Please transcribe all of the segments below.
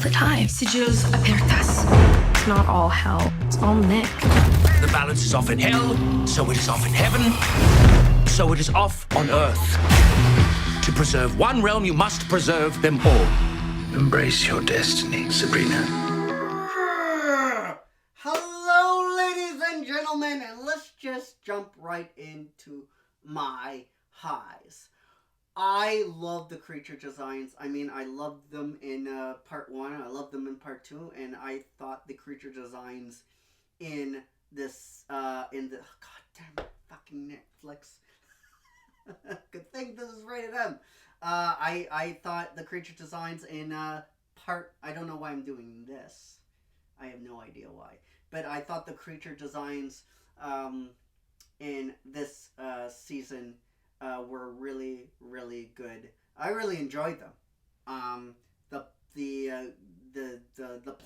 the time. Sigils apertas. It's not all hell. It's all Nick. The balance is off in hell, so it is off in heaven, so it is off on earth. To preserve one realm, you must preserve them all. Embrace your destiny, Sabrina. Hello, ladies and gentlemen, and let's just jump right into my highs. I love the creature designs. I mean, I loved them in part 1, I loved them in part 2, and I thought the creature designs in this, goddamn fucking Netflix. Good thing this is rated M. I thought the creature designs in part, I don't know why I'm doing this. I have no idea why. But I thought the creature designs in this season were really, really good. I really enjoyed them. The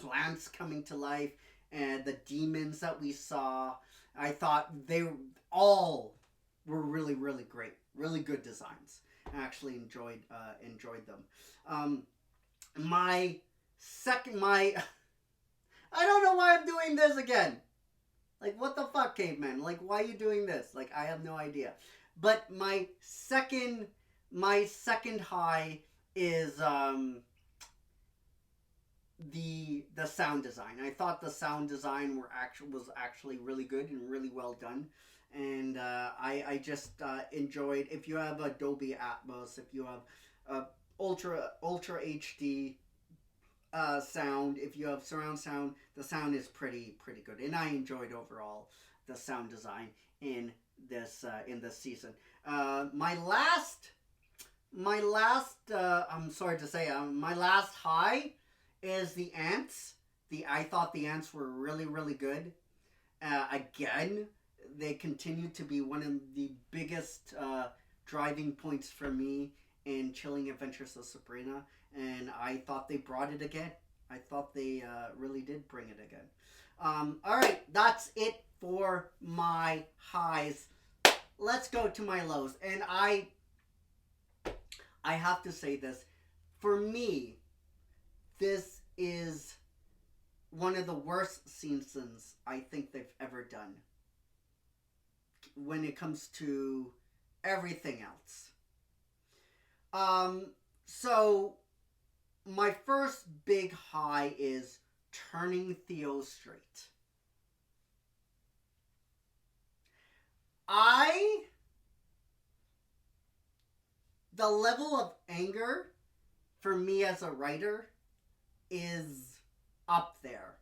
plants coming to life and the demons that we saw, I thought they all were really, really great. Really good designs. I actually enjoyed them. I don't know why I'm doing this again. Like, what the fuck, caveman? Like, why are you doing this? Like, I have no idea. But my second high is the sound design. I thought the sound design was actually really good and really well done. And I just enjoyed, if you have Dolby Atmos, if you have Ultra HD sound, if you have surround sound, the sound is pretty good. And I enjoyed overall the sound design in this season. My last I'm sorry to say, my last high is the ants. I thought the ants were really, really good. Again, they continue to be one of the biggest driving points for me in Chilling Adventures of Sabrina, and I thought they brought it again. I thought they really did bring it again. Alright, that's it for my highs. Let's go to my lows. And I have to say this. For me, this is one of the worst seasons I think they've ever done when it comes to everything else. So my first big high is turning Theo straight. The level of anger for me as a writer is up there.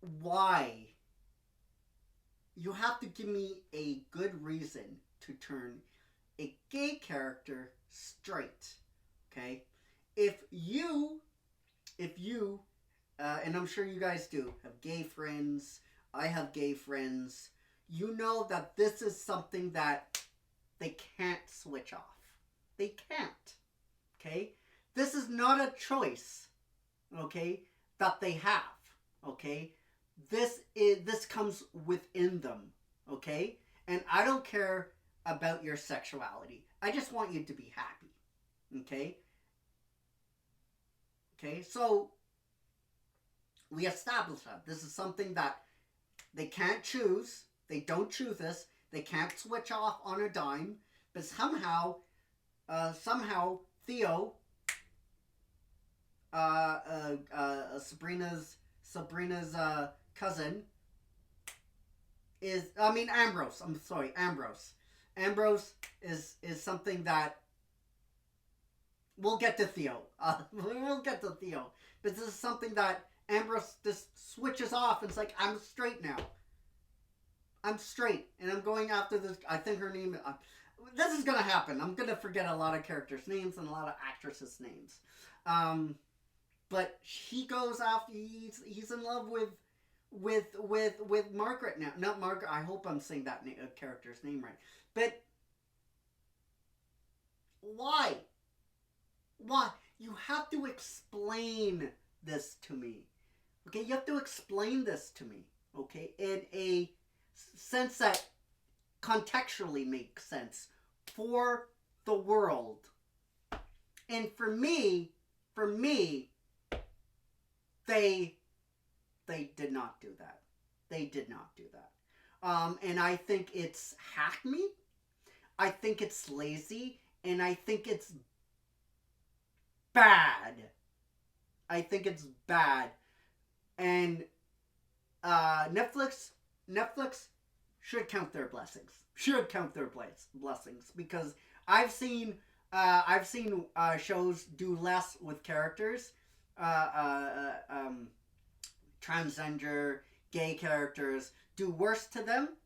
Why? You have to give me a good reason to turn a gay character straight. Okay? If you, and I'm sure you guys do, have gay friends, I have gay friends, you know that this is something that they can't switch off. They can't. Okay? This is not a choice, okay, that they have. Okay? This comes within them. Okay? And I don't care about your sexuality. I just want you to be happy. Okay? Okay, so we established that this is something that they can't choose. They don't choose this. They can't switch off on a dime. But somehow Theo, Sabrina's cousin, Ambrose. I'm sorry, Ambrose. Ambrose is something that we'll get to Theo. We'll get to Theo. But this is something that Ambrose just switches off and it's like, I'm straight now. I'm straight. And I'm going after this. I think her name... this is going to happen. I'm going to forget a lot of characters' names and a lot of actresses' names. But he goes after... He's in love with Margaret now. Not Margaret. I hope I'm saying that character's name right. But why? Why? You have to explain this to me. Okay? You have to explain this to me. Okay? In a sense that contextually makes sense for the world. And for me, They did not do that. They did not do that. And I think it's hackneyed. I think it's lazy. And I think it's bad. I think it's bad. And Netflix should count their blessings. Should count their blessings, because I've seen shows do less with characters, transgender, gay characters do worse to them,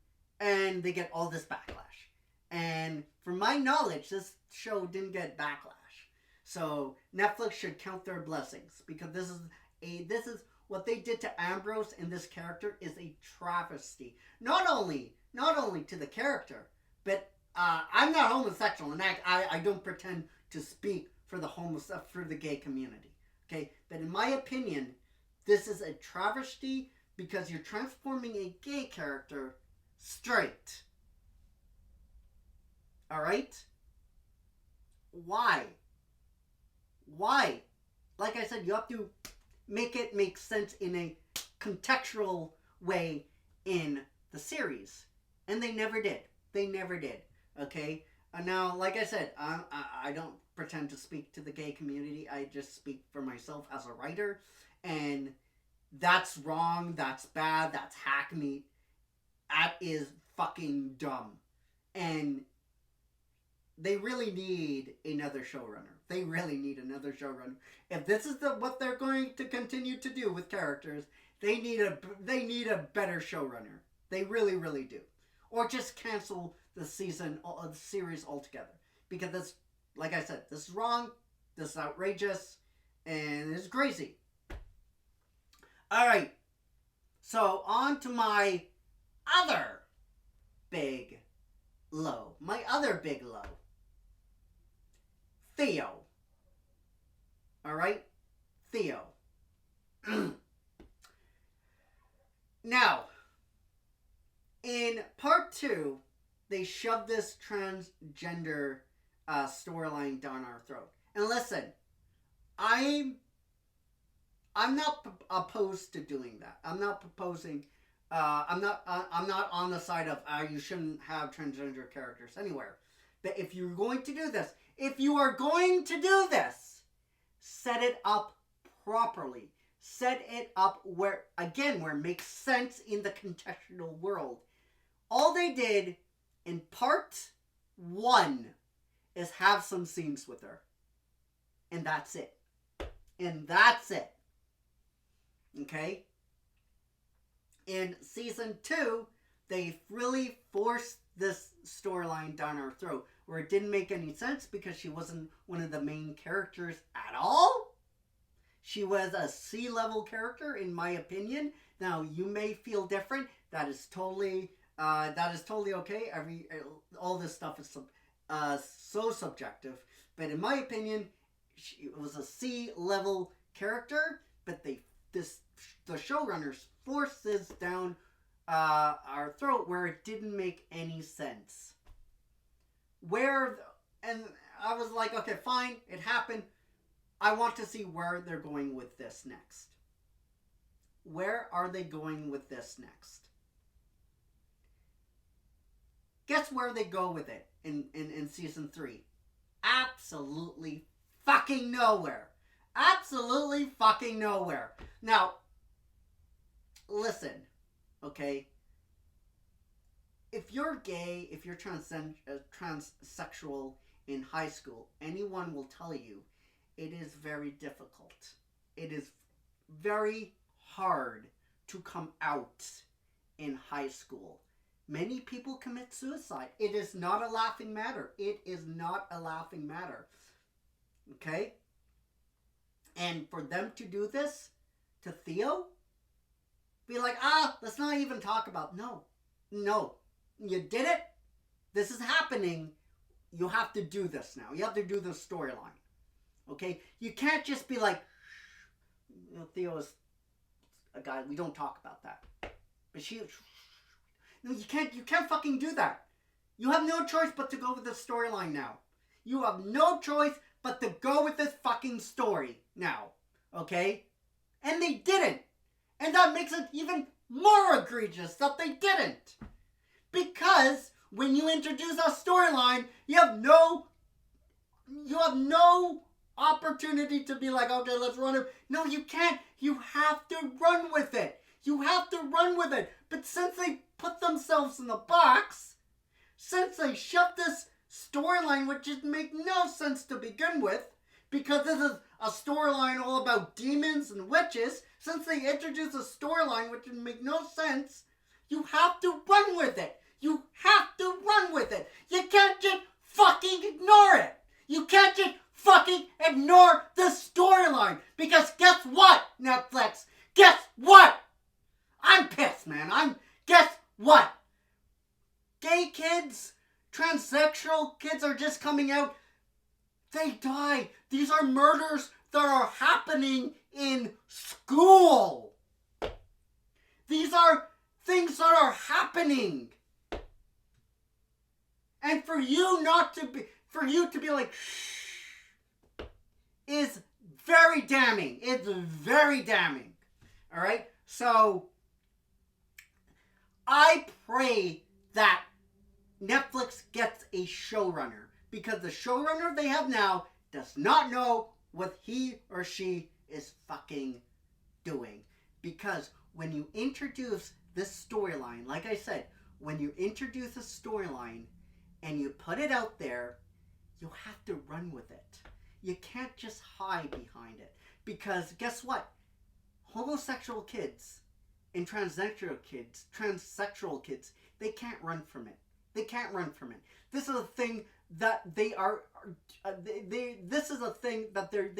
and they get all this backlash. And from my knowledge, this show didn't get backlash. So Netflix should count their blessings, because this is what they did to Ambrose and this character is a travesty. Not only to the character, but I'm not homosexual, and I don't pretend to speak for the gay community. Okay, but in my opinion, this is a travesty because you're transforming a gay character straight. All right? Why? Like I said, you have to make it make sense in a contextual way in the series. And they never did. Okay? Now, like I said, I don't pretend to speak to the gay community. I just speak for myself as a writer. And that's wrong. That's bad. That's hackneyed. That is fucking dumb. And they really need another showrunner. If this is what they're going to continue to do with characters, they need a better showrunner. They really, really do. Or just cancel the series altogether. Because this, like I said, this is wrong, this is outrageous, and it's crazy. Alright. So, on to my other big low. Theo. Alright? Theo. Now, in part 2, they shoved this transgender storyline down our throat. And listen, I'm not opposed to doing that. I'm not proposing. I'm not on the side of you shouldn't have transgender characters anywhere. But if you're going to do this, set it up properly. Set it up where it makes sense in the contextual world. All they did in part 1 is have some scenes with her. And that's it. Okay? In season 2, they really forced this storyline down our throat, where it didn't make any sense because she wasn't one of the main characters at all. She was a C-level character, in my opinion. Now, you may feel different. That is totally okay. All this stuff is so subjective. But in my opinion, she was a C-level character, but the showrunners forced this down our throat where it didn't make any sense. And I was like, okay, fine, it happened. I want to see where they're going with this next. Where are they going with this next? Guess where they go with it in season 3? Absolutely fucking nowhere. Now, listen, okay? If you're gay, if you're transsexual in high school, anyone will tell you it is very difficult. It is very hard to come out in high school. Many people commit suicide. It is not a laughing matter. Okay? And for them to do this to Theo, be like, let's not even talk about. No. You did it. This is happening. You have to do this now. You have to do this storyline. Okay? You can't just be like, Theo is a guy, we don't talk about that. But no, you can't fucking do that. You have no choice but to go with this storyline now. You have no choice but to go with this fucking story now. Okay? And they didn't. And that makes it even more egregious that they didn't. Because when you introduce a storyline, you have no opportunity to be like, okay, let's run it. No, you can't. You have to run with it. You have to run with it. But since they put themselves in the box, since they shoved this storyline, which didn't make no sense to begin with, because this is a storyline all about demons and witches, since they introduced a storyline which didn't make no sense, you have to run with it. You have to run with it. You can't just fucking ignore it. You can't just fucking ignore the storyline. Because guess what, Netflix? Guess what? I'm pissed, man. Guess what? Gay kids, transsexual kids are just coming out. They die. These are murders that are happening in school. These are things that are happening. And for you to be like, shh, is very damning. It's very damning. All right? So, I pray that Netflix gets a showrunner. Because the showrunner they have now does not know what he or she is fucking doing. Because when you introduce this storyline, like I said, when you introduce a storyline and you put it out there, you have to run with it. You can't just hide behind it. Because guess what? Homosexual kids and transsexual kids, they can't run from it. They can't run from it. This is a thing that they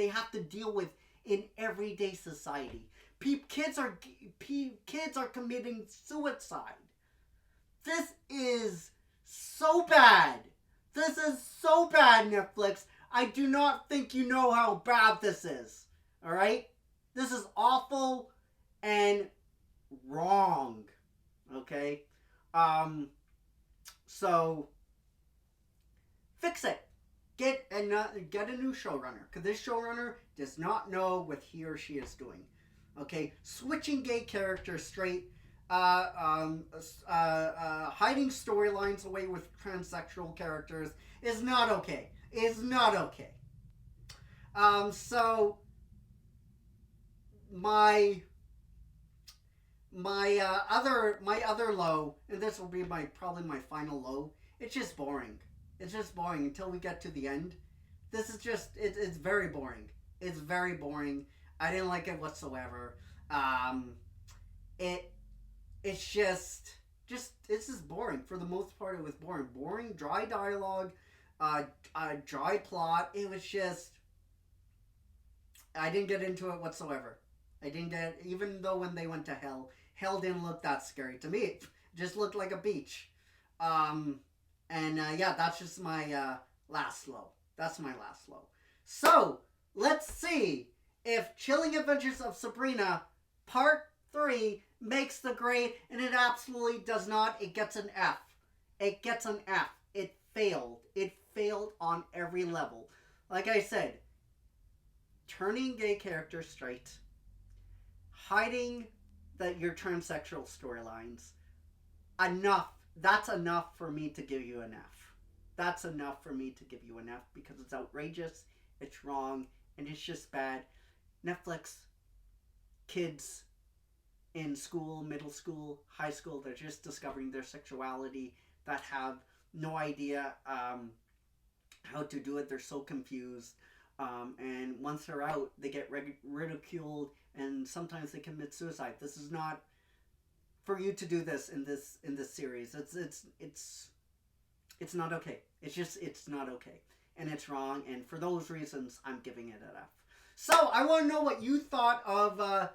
have to deal with in everyday society. Kids are committing suicide. This is so bad. This is so bad, Netflix. I do not think you know how bad this is. All right? This is awful and wrong. Okay? So fix it. Get a new showrunner. Because this showrunner does not know what he or she is doing. Okay? Switching gay characters straight. Hiding storylines away with transsexual characters is not okay. Is not okay. So my other low, and this will be probably my final low. It's just boring. It's just boring until we get to the end. This is just it's very boring. It's very boring. I didn't like it whatsoever. It's just it's just boring. For the most part, it was boring. Boring, dry dialogue, dry plot. It was just I didn't get into it whatsoever. I didn't get, even though when they went to hell didn't look that scary to me. It just looked like a beach. Yeah, that's just my last low. That's my last low. So, let's see if Chilling Adventures of Sabrina Part 3 makes the grade, and it absolutely does not. It gets an F. It gets an F. It failed. It failed on every level. Like I said, turning gay characters straight, hiding your transsexual storylines, enough. That's enough for me to give you an F. That's enough for me to give you an F because it's outrageous, it's wrong, and it's just bad. Netflix, kids in school, middle school, high school, they're just discovering their sexuality, that have no idea how to do it. They're so confused. And once they're out, they get ridiculed, and sometimes they commit suicide. This is not for you to do this in this series. It's not okay. It's not okay, and it's wrong. And for those reasons, I'm giving it an F. So I want to know what you thought of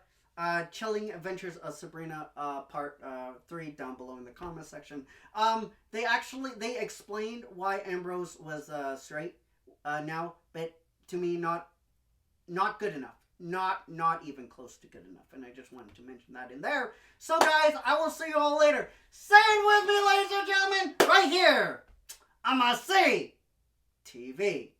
Chilling Adventures of Sabrina Part 3 down below in the comment section. They explained why Ambrose was straight now, but to me, not good enough. Not even close to good enough. And I just wanted to mention that in there. So guys, I will see you all later. Say it with me, ladies and gentlemen, right here on my C TV.